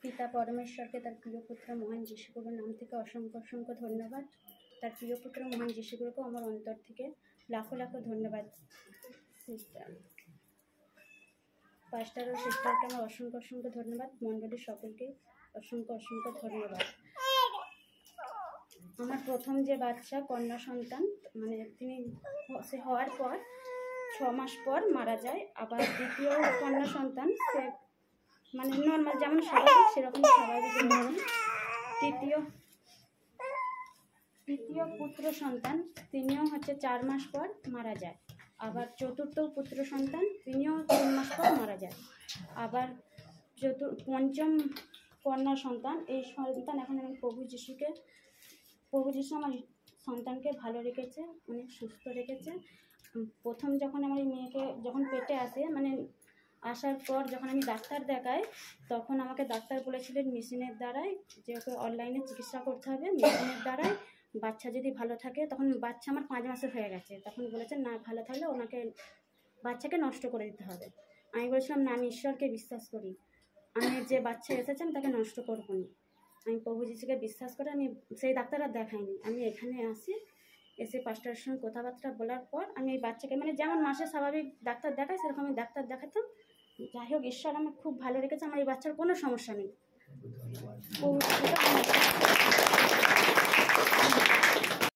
পিতা পরমেশ্বরকে তার প্রিয় পুত্র মহান যিশুগুরুর নাম থেকে অসংখ্য অসংখ্য ধন্যবাদ। তার প্রিয় পুত্র মহান যিশুগুরুকে আমার অন্তর থেকে লাখো লাখো ধন্যবাদ। পাস্টার ও সিস্টারকে আমার অসংখ্য অসংখ্য ধন্যবাদ। মণ্ডলীর সকলকে অসংখ্য অসংখ্য ধন্যবাদ। আমার প্রথম যে বাচ্চা কন্যা সন্তান, মানে তিনি সে হওয়ার পর 6 মাস পর মারা যায়। আবার দ্বিতীয় কন্যা সন্তান, সে মানে নর্মাল যেমন স্বাভাবিক সেরকম স্বাভাবিক। তৃতীয় পুত্র সন্তান, তিনিও হচ্ছে 4 মাস পর মারা যায়। আবার চতুর্থ পুত্র সন্তান, তিনিও 3 মাস পর মারা যায়। আবার পঞ্চম কন্যা সন্তান, এই সন্তান এখন আমি প্রভু যিশু আমার সন্তানকে ভালো রেখেছে, অনেক সুস্থ রেখেছে। প্রথম যখন আমার মেয়েকে যখন পেটে আসে, মানে আসার পর যখন আমি ডাক্তার দেখাই, তখন আমাকে ডাক্তার বলেছিলেন মেশিনের দ্বারাই যে ওকে অনলাইনে চিকিৎসা করতে হবে। মেশিনের দ্বারাই বাচ্চা যদি ভালো থাকে, তখন বাচ্চা আমার 5 মাসের হয়ে গেছে, তখন বলেছেন না ভালো থাকলে ওনাকে বাচ্চাকে নষ্ট করে দিতে হবে। আমি বলেছিলাম না, আমি ঈশ্বরকে বিশ্বাস করি, আমি যে বাচ্চা এসেছে আমি তাকে নষ্ট করবো না। আমি প্রভু যিশুকে বিশ্বাস করে আমি সেই ডাক্তার আর দেখাইনি, আমি এখানে আসি, এসে পাস্টারের সঙ্গে কথাবার্তা বলার পর আমি এই বাচ্চাকে মানে যেমন মাসে স্বাভাবিক ডাক্তার দেখাই সেরকম আমি ডাক্তার দেখাতাম। যাই হোক, ঈশ্বর আমার খুব ভালো রেখেছে, আমার এই বাচ্চার কোনো সমস্যা নেই।